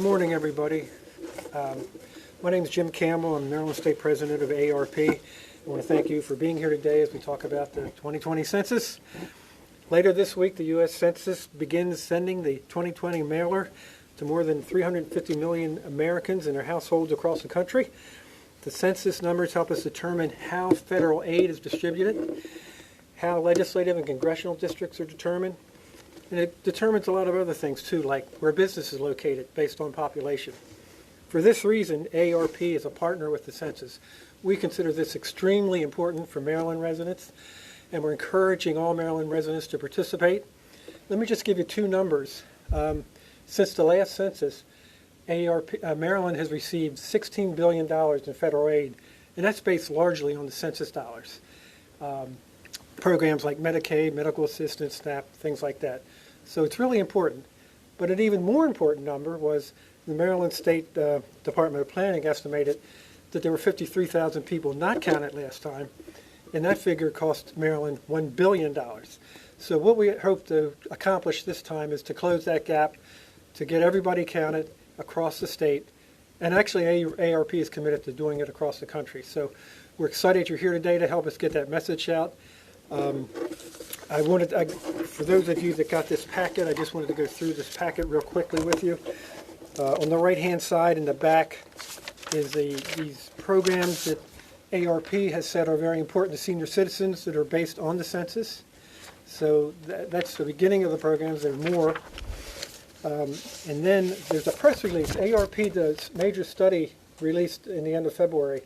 Good morning, everybody. My name is Jim Campbell. I'm Maryland State President of AARP. I want to thank you for being here today as we talk about the 2020 census. Later this week, the U.S. Census begins sending the 2020 mailer to more than 350 million Americans and their households across the country. The census numbers help us determine how federal aid is distributed, how legislative and congressional districts are determined, and it determines a lot of other things too, like where business is located based on population. For this reason, AARP is a partner with the census. We consider this extremely important for Maryland residents, and we're encouraging all Maryland residents to participate. Let me just give you two numbers. Since the last census, Maryland has received $16 billion in federal aid, and that's based largely on the census dollars. Programs like Medicaid, medical assistance, SNAP, things like that. So it's really important. But an even more important number was the Maryland State Department of Planning estimated that there were 53,000 people not counted last time, and that figure cost Maryland $1 billion. So what we hope to accomplish this time is to close that gap, to get everybody counted across the state, and actually AARP is committed to doing it across the country. So we're excited you're here today to help us get that message out. For those of you that got this packet, I just wanted to go through this packet real quickly with you. On the right-hand side in the back is these programs that AARP has said are very important to senior citizens that are based on the census. So that's the beginning of the programs. There are more. And then there's a press release. AARP does major study released in the end of February.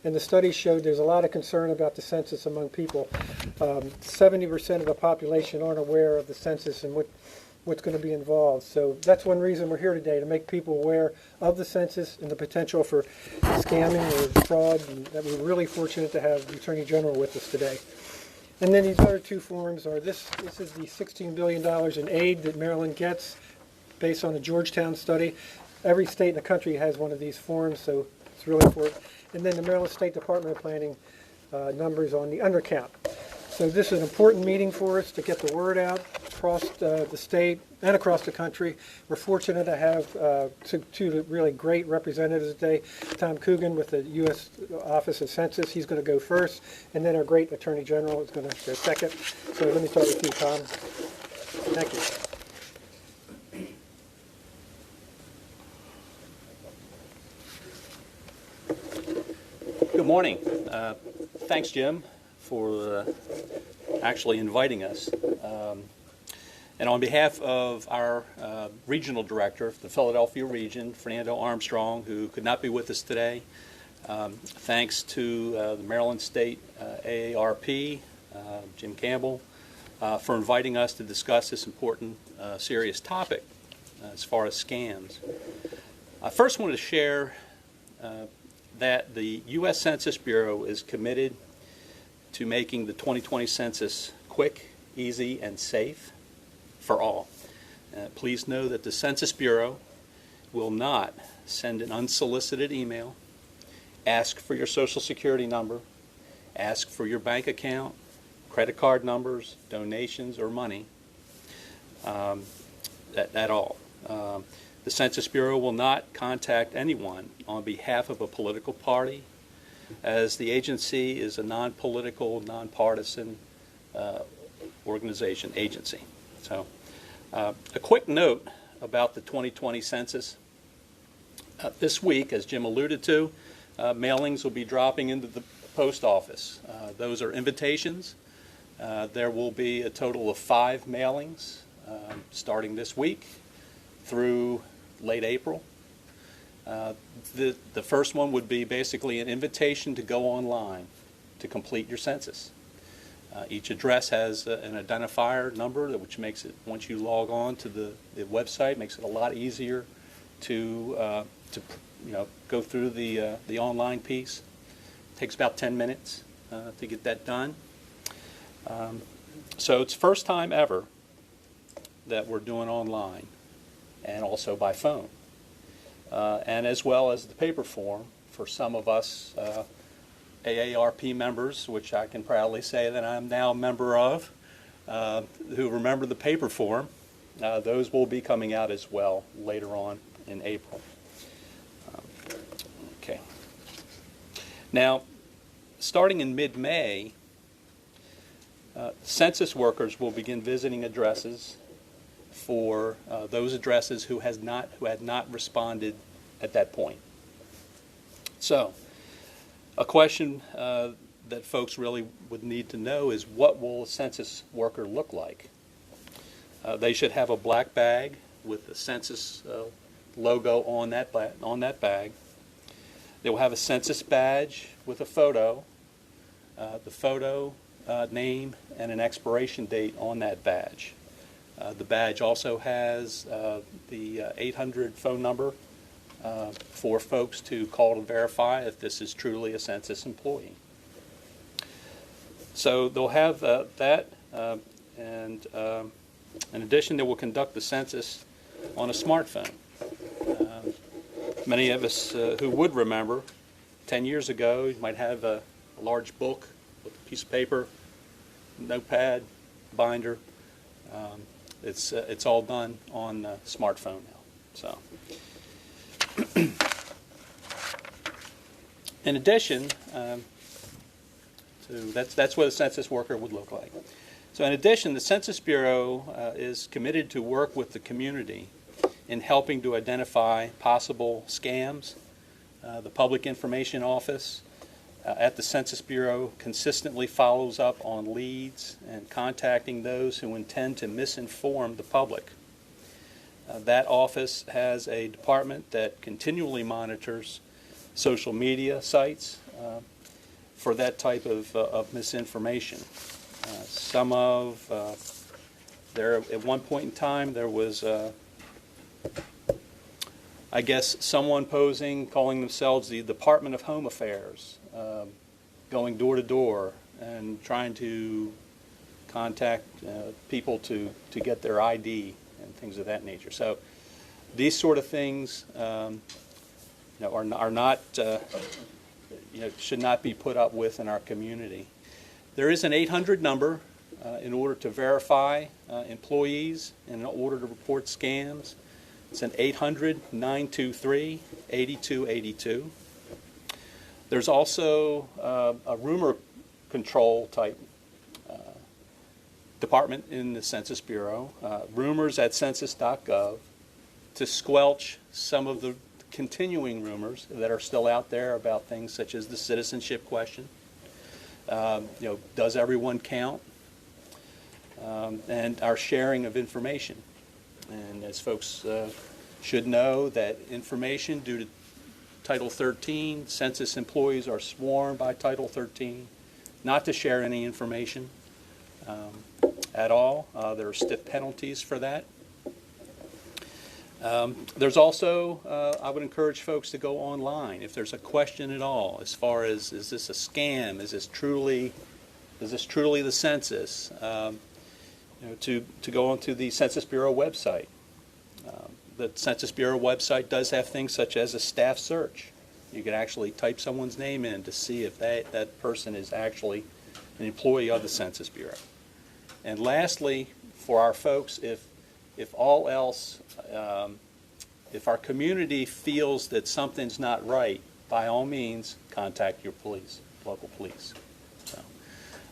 And the study showed there's a lot of concern about the census among people. 70% of the population aren't aware of the census and what's going to be involved. So that's one reason we're here today, to make people aware of the census and the potential for scamming or fraud. And that we're really fortunate to have the Attorney General with us today. And then these other two forms are this is the $16 billion in aid that Maryland gets based on the Georgetown study. Every state in the country has one of these forms, so it's really important. And then the Maryland State Department of Planning numbers on the undercount. So this is an important meeting for us to get the word out across the state and across the country. We're fortunate to have two really great representatives today. Tom Coogan with the U.S. Office of Census, he's going to go first, and then our great Attorney General is going to go second. So let me start with you, Tom. Thank you. Good morning. Thanks, Jim, for actually inviting us. And on behalf of our regional director of the Philadelphia region, Fernando Armstrong, who could not be with us today, thanks to the Maryland State AARP, Jim Campbell, for inviting us to discuss this important, serious topic as far as scams. I first want to share that the U.S. Census Bureau is committed to making the 2020 census quick, easy, and safe for all. Please know that the Census Bureau will not send an unsolicited email, ask for your Social Security number, ask for your bank account, credit card numbers, donations, or money at all. The Census Bureau will not contact anyone on behalf of a political party, as the agency is a non-political, non-partisan agency. So, a quick note about the 2020 census. This week, as Jim alluded to, mailings will be dropping into the post office. Those are invitations. There will be a total of 5 mailings starting this week through late April. The first one would be basically an invitation to go online to complete your census. Each address has an identifier number, which makes it, once you log on to the website, makes it a lot easier to go through the online piece. It takes about 10 minutes to get that done. So it's the first time ever that we're doing online, and also by phone, and as well as the paper form for some of us AARP members, which I can proudly say that I'm now a member of, who remember the paper form. Those will be coming out as well later on in April. Okay. Now, starting in mid-May, census workers will begin visiting addresses for those addresses who had not responded at that point. So, a question that folks really would need to know is, what will a census worker look like? They should have a black bag with the census logo on that bag. They will have a census badge with a photo, the photo, name, and an expiration date on that badge. The badge also has the 800 phone number for folks to call to verify if this is truly a census employee. So they'll have that, and in addition, they will conduct the census on a smartphone. Many of us who would remember, 10 years ago, you might have a large book with a piece of paper, notepad, binder. It's all done on smartphone now. So, in addition, that's what a census worker would look like. So, in addition, the Census Bureau is committed to work with the community in helping to identify possible scams. The Public Information Office at the Census Bureau consistently follows up on leads and contacting those who intend to misinform the public. That office has a department that continually monitors social media sites for that type of misinformation. At one point in time, there was I guess someone posing, calling themselves the Department of Home Affairs, going door to door and trying to contact people to get their ID and things of that nature. So these sort of things are not should not be put up with in our community. There is an 800 number in order to verify employees and in order to report scams. It's an 800-923-8282. There's also a rumor control type department in the Census Bureau, rumors at census.gov, to squelch some of the continuing rumors that are still out there about things such as the citizenship question. Does everyone count? And our sharing of information. And as folks should know, that information due to Title 13, census employees are sworn by Title 13 not to share any information at all. There are stiff penalties for that. There's also, I would encourage folks to go online if there's a question at all as far as, is this a scam? Is this truly the census? To go onto the Census Bureau website. The Census Bureau website does have things such as a staff search. You can actually type someone's name in to see if that person is actually an employee of the Census Bureau. And lastly, for our folks, if all else, if our community feels that something's not right, by all means, contact your police, local police. So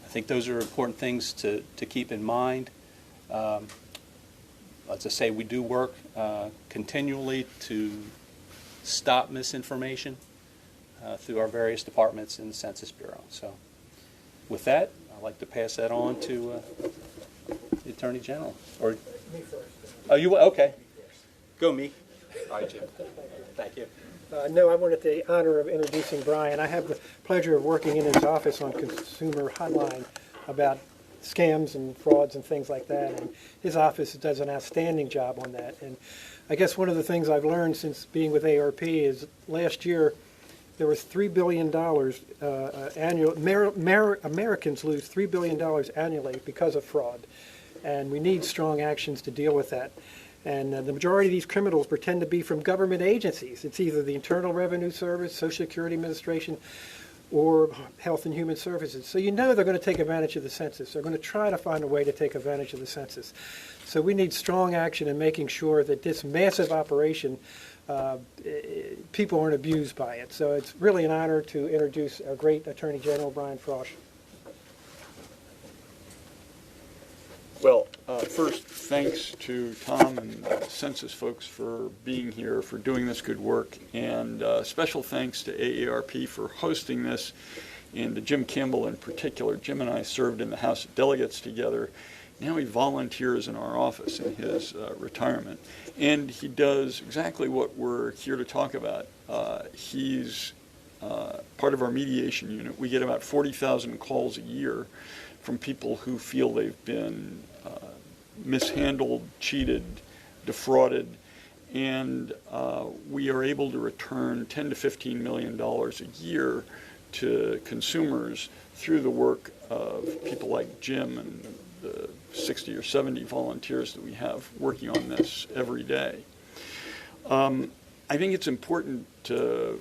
I think those are important things to keep in mind. As I say, we do work continually to stop misinformation through our various departments in the Census Bureau. So with that, I'd like to pass that on to the Attorney General. Or Me first. oh, you okay? Go me. All right, Jim. Thank you. No, I wanted the honor of introducing Brian. I have the pleasure of working in his office on Consumer Hotline about scams and frauds and things like that. And his office does an outstanding job on that. And I guess one of the things I've learned since being with AARP is last year there was $3 billion Americans lose $3 billion annually because of fraud. And we need strong actions to deal with that. And the majority of these criminals pretend to be from government agencies. It's either the Internal Revenue Service, Social Security Administration, or Health and Human Services. So you know they're going to take advantage of the census. They're going to try to find a way to take advantage of the census. So we need strong action in making sure that this massive operation, people aren't abused by it. So it's really an honor to introduce our great Attorney General, Brian Frosh. Well, first, thanks to Tom and the Census folks for being here, for doing this good work, and special thanks to AARP for hosting this, and to Jim Campbell in particular. Jim and I served in the House of Delegates together. Now he volunteers in our office in his retirement, and he does exactly what we're here to talk about. He's part of our mediation unit. We get about 40,000 calls a year from people who feel they've been mishandled, cheated, defrauded, and we are able to return $10 to $15 million a year to consumers through the work of people like Jim and the 60 or 70 volunteers that we have working on this every day. I think it's important to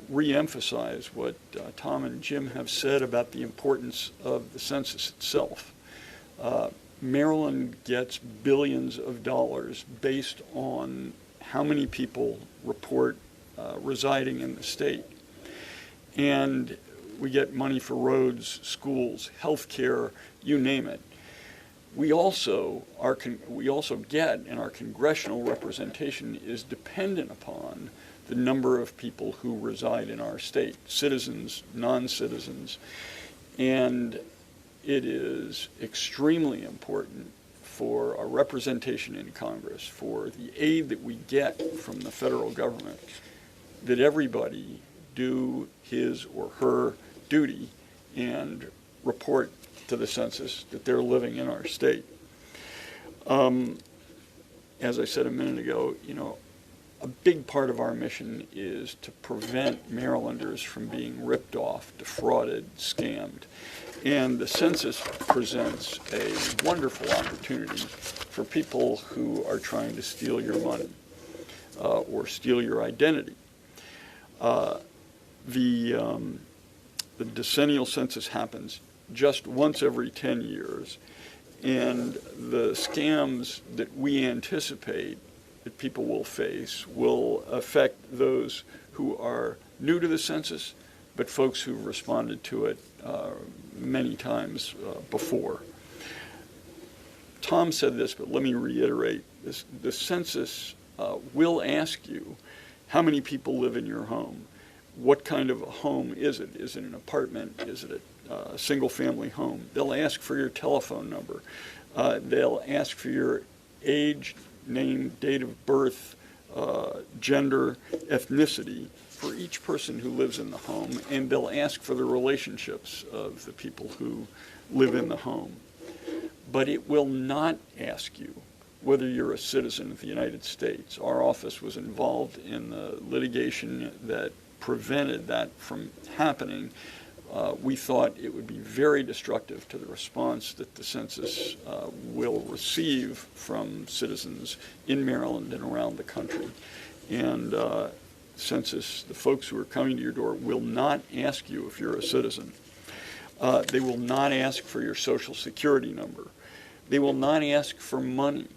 re-emphasize what Tom and Jim have said about the importance of the census itself. Maryland gets billions of dollars based on how many people report residing in the state. And we get money for roads, schools, health care, you name it. We also get, and our congressional representation is dependent upon the number of people who reside in our state, citizens, non-citizens, and it is extremely important for our representation in Congress, for the aid that we get from the federal government, that everybody do his or her duty and report to the census that they're living in our state. As I said a minute ago, a big part of our mission is to prevent Marylanders from being ripped off, defrauded, scammed. And the census presents a wonderful opportunity for people who are trying to steal your money or steal your identity. The decennial census happens just once every 10 years, and the scams that we anticipate that people will face will affect those who are new to the census, but folks who've responded to it many times before. Tom said this, but let me reiterate this. The census will ask you how many people live in your home. What kind of a home is it? Is it an apartment? Is it a single-family home? They'll ask for your telephone number. They'll ask for your age, name, date of birth, gender, ethnicity for each person who lives in the home, and they'll ask for the relationships of the people who live in the home. But it will not ask you whether you're a citizen of the United States. Our office was involved in the litigation that prevented that from happening. We thought it would be very destructive to the response that the census will receive from citizens in Maryland and around the country. And census, the folks who are coming to your door, will not ask you if you're a citizen. They will not ask for your Social Security number. They will not ask for money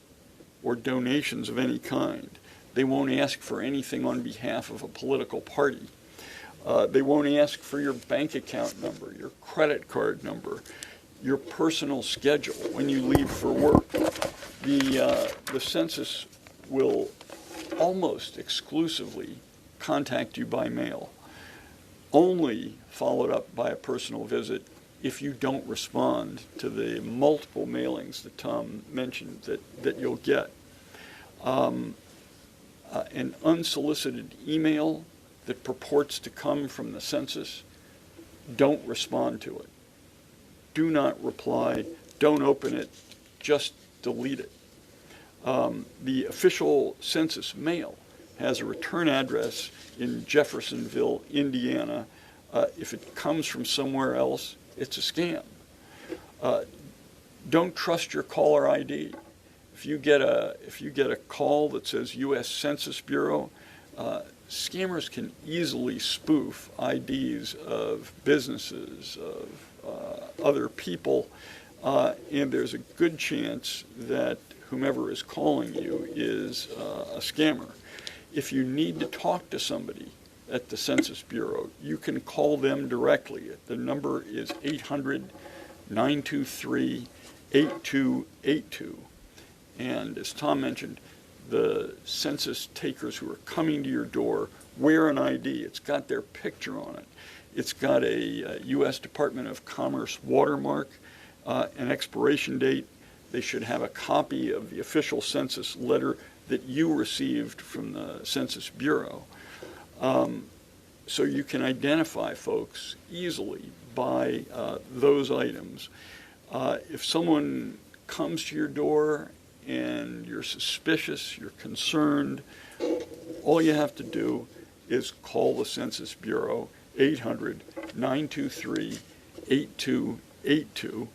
or donations of any kind. They won't ask for anything on behalf of a political party. They won't ask for your bank account number, your credit card number, your personal schedule when you leave for work. The census will almost exclusively contact you by mail, only followed up by a personal visit if you don't respond to the multiple mailings that Tom mentioned that you'll get. An unsolicited email that purports to come from the census, don't respond to it. Do not reply. Don't open it. Just delete it. The official census mail has a return address in Jeffersonville, Indiana. If it comes from somewhere else, it's a scam. Don't trust your caller ID. If you get a call that says U.S. Census Bureau, scammers can easily spoof IDs of businesses, of other people, and there's a good chance that whomever is calling you is a scammer. If you need to talk to somebody at the Census Bureau, you can call them directly. The number is 800-923-8282. And as Tom mentioned, the census takers who are coming to your door wear an ID. It's got their picture on it. It's got a U.S. Department of Commerce watermark, an expiration date. They should have a copy of the official census letter that you received from the Census Bureau. So you can identify folks easily by those items. If someone comes to your door and you're suspicious, you're concerned, all you have to do is call the Census Bureau, 800-923-8282.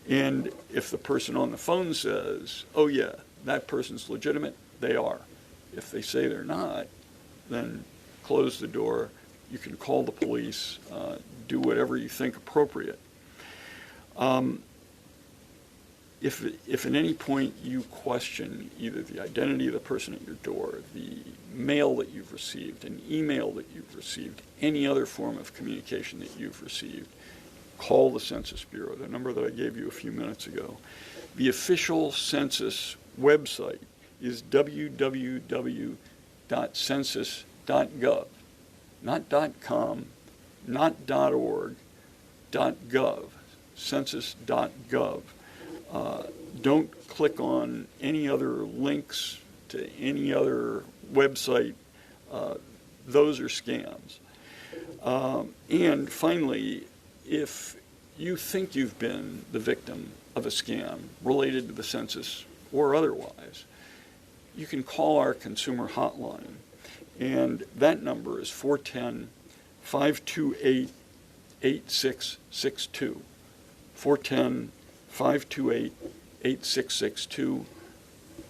And if the person on the phone says, oh yeah, that person's legitimate, they are. If they say they're not, then close the door. You can call the police, do whatever you think appropriate. If at any point you question either the identity of the person at your door, the mail that you've received, an email that you've received, any other form of communication that you've received, call the Census Bureau, the number that I gave you a few minutes ago. The official census website is www.census.gov, not .com, not .org, .gov, census.gov. Don't click on any other links to any other website. Those are scams. And finally, if you think you've been the victim of a scam related to the census or otherwise, you can call our consumer hotline. And that number is 410-528-8662. 410-528-8662.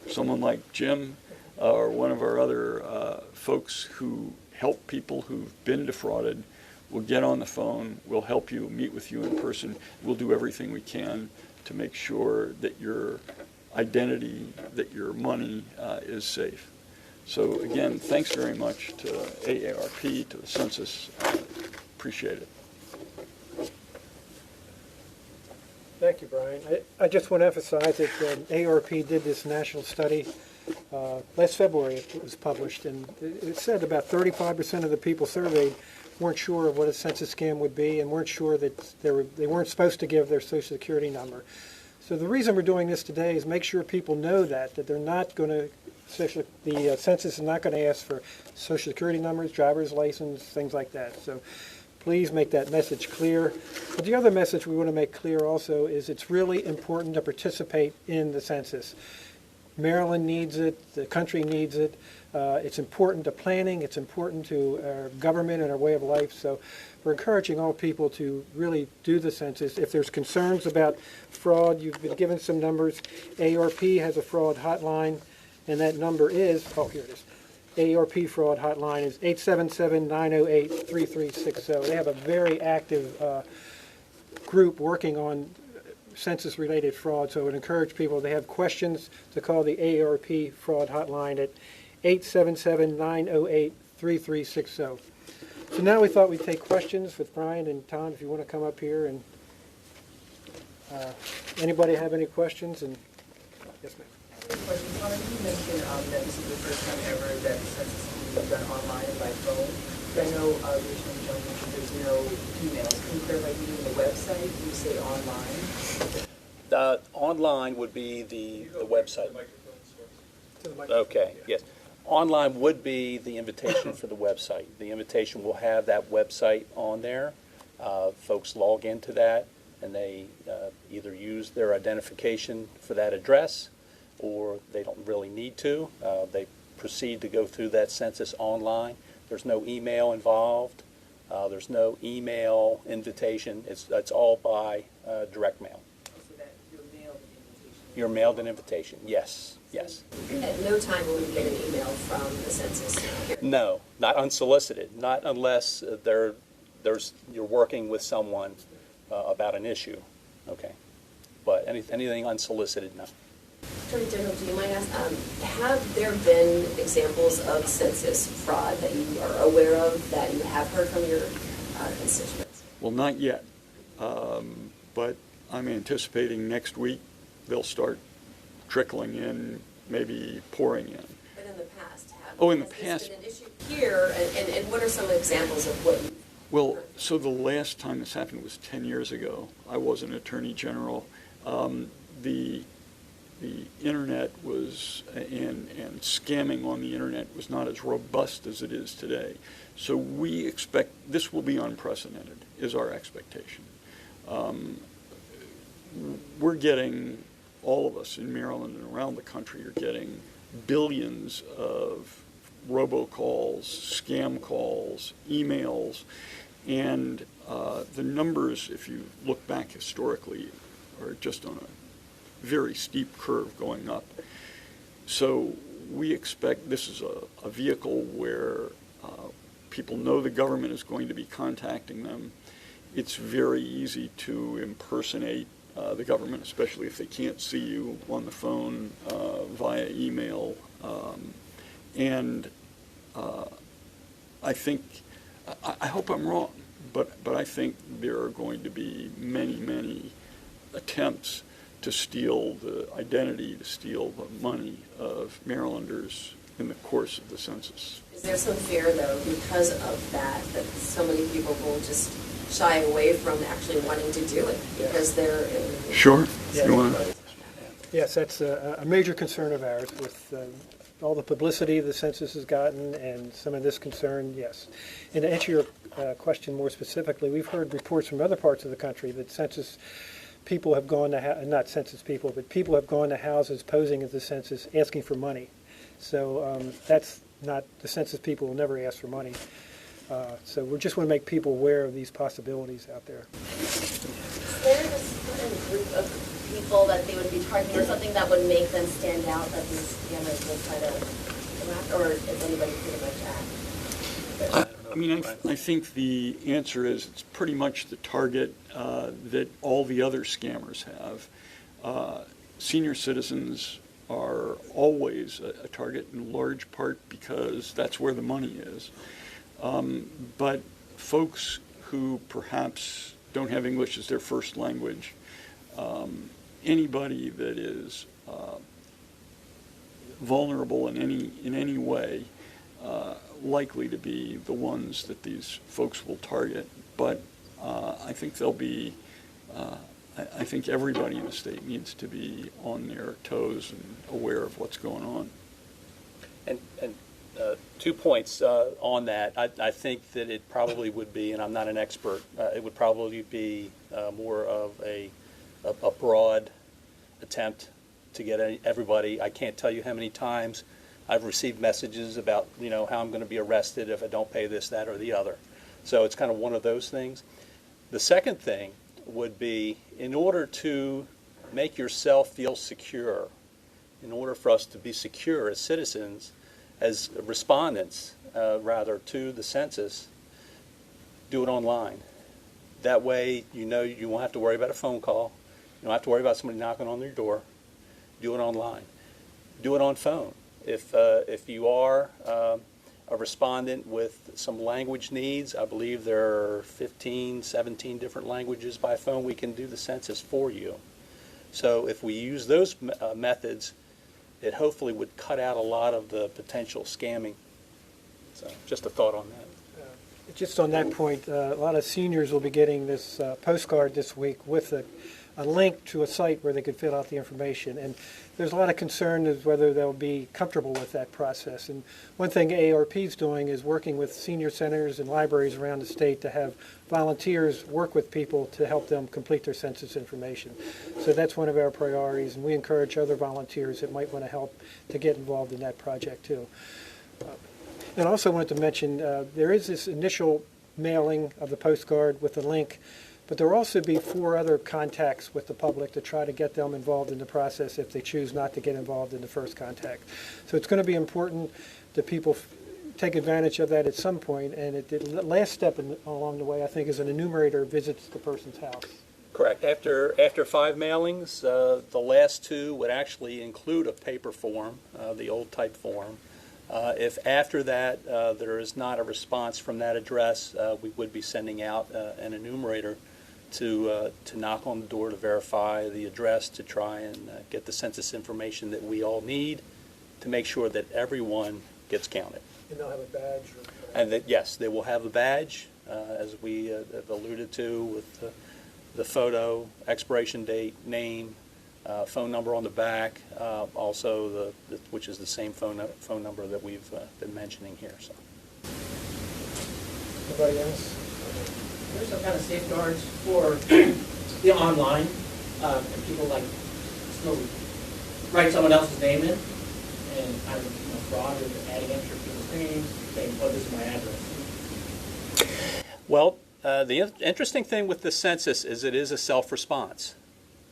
Someone like Jim or one of our other folks who help people who've been defrauded will get on the phone, we'll help you, meet with you in person. We'll do everything we can to make sure that your identity, that your money is safe. So again, thanks very much to AARP, to the Census. Appreciate it. Thank you, Brian. I just want to emphasize that AARP did this national study last February. It was published, and it said about 35% of the people surveyed weren't sure of what a census scam would be and weren't sure that they weren't supposed to give their Social Security number. So the reason we're doing this today is make sure people know that they're not going to, the census is not going to ask for Social Security numbers, driver's license, things like that. So please make that message clear. But the other message we want to make clear also is it's really important to participate in the census. Maryland needs it, the country needs it. It's important to planning, it's important to our government and our way of life. So we're encouraging all people to really do the census. If there's concerns about fraud, you've been given some numbers. AARP has a fraud hotline, and that number is, oh, here it is. AARP fraud hotline is 877-908-3360. They have a very active group working on census-related fraud, so I would encourage people, if they have questions, to call the AARP fraud hotline at 877-908-3360. So now we thought we'd take questions with Brian and Tom, if you want to come up here. And anybody have any questions? And yes, ma'am. Question, Tom, you mentioned that this is the first time ever that the census is being done online and by phone. I know there's no emails. Can you clarify, you mean the website? You say online? Online would be the website. Okay, yes. Online would be the invitation for the website. The invitation will have that website on there. Folks log into that, and they either use their identification for that address, or they don't really need to. They proceed to go through that census online. There's no email involved. There's no email invitation. It's all by direct mail. So that you're mailed an invitation? You're mailed an invitation, yes, yes. At no time will we get an email from the census. No, not unsolicited, not unless you're working with someone about an issue, okay? But anything unsolicited, no. Attorney General, do you mind asking, have there been examples of census fraud that you are aware of that you have heard from your constituents? Well, not yet, but I'm anticipating next week they'll start trickling in, maybe pouring in. But in the past, Oh, in the has this past. been an issue here, and what are some examples of what you Well, so the last time this happened was 10 years ago. I was an attorney general. The internet was, and scamming on the internet was not as robust as it is today. So we expect this will be unprecedented, is our expectation. We're getting, all of us in Maryland and around the country are getting billions of robocalls, scam calls, emails, and the numbers, if you look back historically, are just on a very steep curve going up. So we expect this is a vehicle where people know the government is going to be contacting them. It's very easy to impersonate the government, especially if they can't see you on the phone, via email. And I think, I hope I'm wrong, but I think there are going to be many, many attempts to steal the identity, to steal the money of Marylanders in the course of the census. Is there some fear, though, because of that so many people will just shy away from actually wanting to do it because they're in... Sure. Yeah. You want to? Yes, that's a major concern of ours with all the publicity the census has gotten and some of this concern, yes. And to answer your question more specifically, we've heard reports from other parts of the country that census people have gone to, not census people, but people have gone to houses posing as the census asking for money. So that's not, the census people will never ask for money. So we just want to make people aware of these possibilities out there. Is there a certain group of people that they would be targeting or something that would make them stand out that these scammers will try to come after, or is anybody pretty much at? I mean, I think the answer is it's pretty much the target that all the other scammers have. Senior citizens are always a target in large part because that's where the money is. But folks who perhaps don't have English as their first language, anybody that is vulnerable in any way, likely to be the ones that these folks will target. But I think they'll be, I think everybody in the state needs to be on their toes and aware of what's going on. And 2 points on that. I think that it probably would be, and I'm not an expert, it would probably be more of a broad attempt to get everybody. I can't tell you how many times I've received messages about, how I'm going to be arrested if I don't pay this, that, or the other. So it's kind of one of those things. The second thing would be, in order to make yourself feel secure, in order for us to be secure as citizens, as respondents, rather, to the census, do it online. That way, you won't have to worry about a phone call. You don't have to worry about somebody knocking on your door. Do it online. Do it on phone. If you are a respondent with some language needs, I believe there are 15, 17 different languages by phone. We can do the census for you. So if we use those methods, it hopefully would cut out a lot of the potential scamming. So just a thought on that. Just on that point, a lot of seniors will be getting this postcard this week with a link to a site where they could fill out the information. And there's a lot of concern as whether they'll be comfortable with that process. And one thing AARP is doing is working with senior centers and libraries around the state to have volunteers work with people to help them complete their census information. So that's one of our priorities, and we encourage other volunteers that might want to help to get involved in that project too. And I also wanted to mention there is this initial mailing of the postcard with the link, but there will also be 4 other contacts with the public to try to get them involved in the process if they choose not to get involved in the first contact. So it's going to be important that people take advantage of that at some point, and the last step along the way, I think, is an enumerator visits the person's house. Correct. After 5 mailings, the last 2 would actually include a paper form, the old type form. If after that there is not a response from that address, we would be sending out an enumerator to knock on the door to verify the address, to try and get the census information that we all need to make sure that everyone gets counted. And they'll have a badge? And that, yes, they will have a badge, as we have alluded to, with the photo, expiration date, name, phone number on the back, also which is the same phone number that we've been mentioning here. So. Anybody else? There's some kind of safeguards for the online, and people like still write someone else's name in, and kind of fraud or adding extra people's names, saying, "Oh, this is my address." Well, the interesting thing with the census is it is a self-response,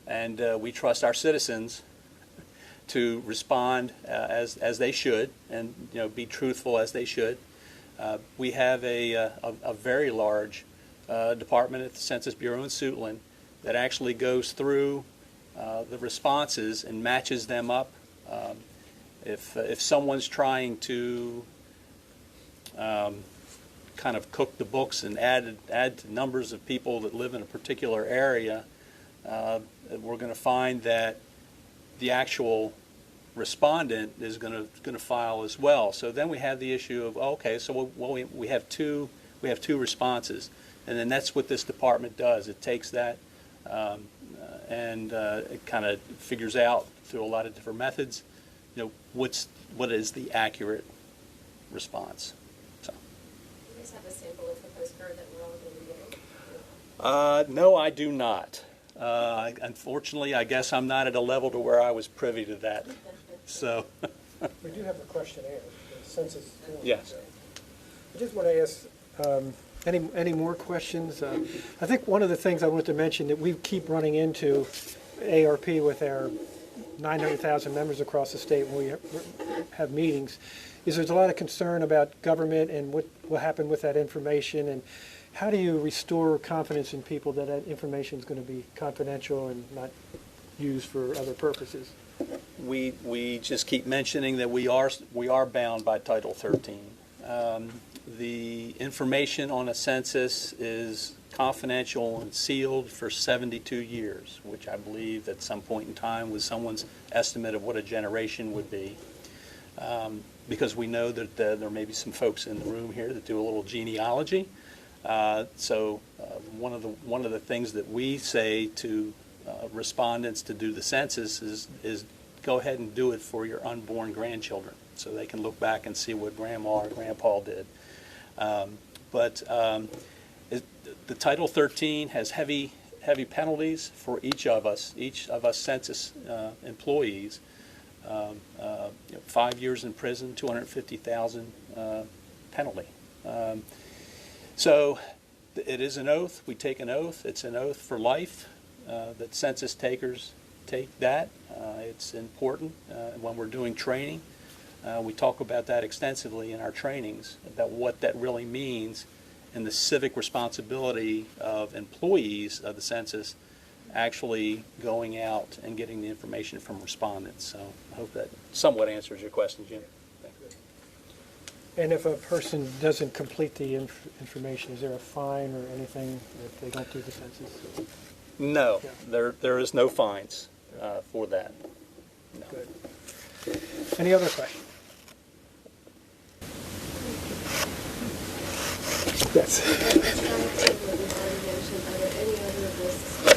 and we trust our citizens to respond as they should, and be truthful as they should. We have a very large department at the Census Bureau in Suitland that actually goes through the responses and matches them up. If someone's trying to kind of cook the books and add to numbers of people that live in a particular area, we're going to find that the actual respondent is going to file as well. So then we have the issue of, okay, so we have two responses, and then that's what this department does. It takes that and it kind of figures out through a lot of different methods, what is the accurate response. So. You guys have a sample of the postcard that we're all going to be getting? No, I do not. Unfortunately, I guess I'm not at a level to where I was privy to that. So. We do have the questionnaire, the census form. Yes. I just want to ask, any more questions? I think one of the things I wanted to mention that we keep running into ARP with our 900,000 members across the state when we have meetings is there's a lot of concern about government and what will happen with that information, and how do you restore confidence in people that that information is going to be confidential and not used for other purposes? We just keep mentioning that we are bound by Title 13. The information on a census is confidential and sealed for 72 years, which I believe at some point in time was someone's estimate of what a generation would be. Because we know that there may be some folks in the room here that do a little genealogy. So one of the things that we say to respondents to do the census is go ahead and do it for your unborn grandchildren, so they can look back and see what grandma or grandpa did. But the Title 13 has heavy penalties for each of us census employees. 5 years in prison, $250,000 penalty. So it is an oath. We take an oath. It's an oath for life that census takers take that. It's important when we're doing training. We talk about that extensively in our trainings, about what that really means and the civic responsibility of employees of the census actually going out and getting the information from respondents. So I hope that somewhat answers your question, Jim. And if a person doesn't complete the information, is there a fine or anything if they don't do the census? No, Yeah. there is no fines for that. No. Good. Any other questions? Yes. Are there any other risks to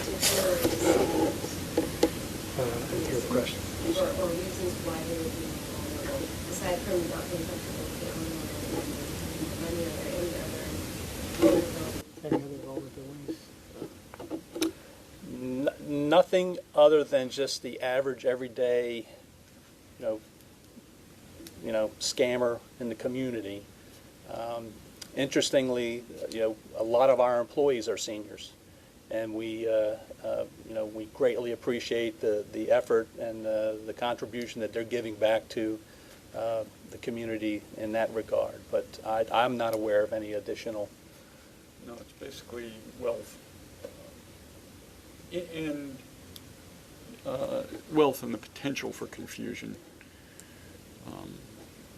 Good question. or reasons why they would be vulnerable, aside from not being comfortable with the online or any other vulnerabilities? Nothing other than just the average everyday, scammer in the community. Interestingly, a lot of our employees are seniors, and we greatly appreciate the effort and the contribution that they're giving back to the community in that regard. But I'm not aware of any additional. No, it's basically wealth. And wealth and the potential for confusion.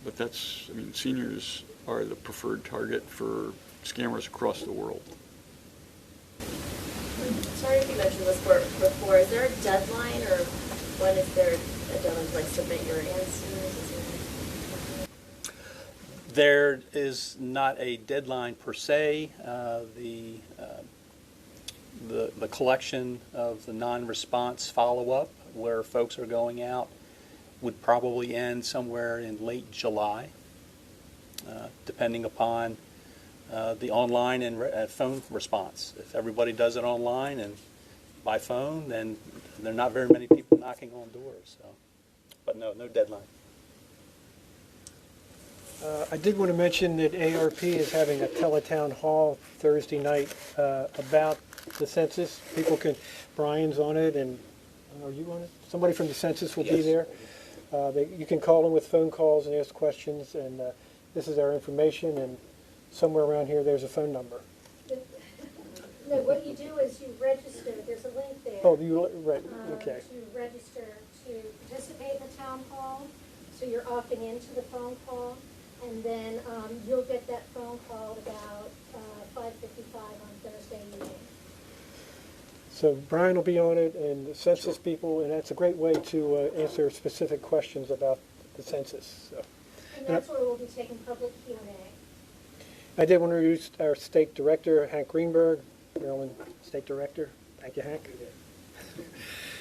But that's, I mean, seniors are the preferred target for scammers across the world. Sorry if you mentioned this before, is there a deadline, or when is there a deadline to like submit your answers? There is not a deadline per se. The collection of the non-response follow-up, where folks are going out, would probably end somewhere in late July, depending upon the online and phone response. If everybody does it online and by phone, then there are not very many people knocking on doors. So, but no deadline. I did want to mention that AARP is having a teletown hall Thursday night about the census. People can, Brian's on it, and are you on it? Somebody from the census will be Yes. there. You can call in with phone calls and ask questions, and this is our information, and somewhere around here there's a phone number. No, what you do is you register, there's a link there. Oh, you, right, okay. To register to participate in the town hall, so you're opting into the phone call, and then you'll get that phone call at about 5:55 on Thursday evening. So Brian will be on it, and the census people, and that's a great way to answer specific questions about the census. So. And that's where we'll be taking public Q&A. I did want to introduce our state director, Hank Greenberg, Maryland State Director. Thank you, Hank.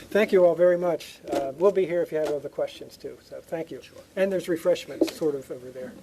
Thank you all very much. We'll be here if you have other questions too, so thank you. Sure. And there's refreshments sort of over there.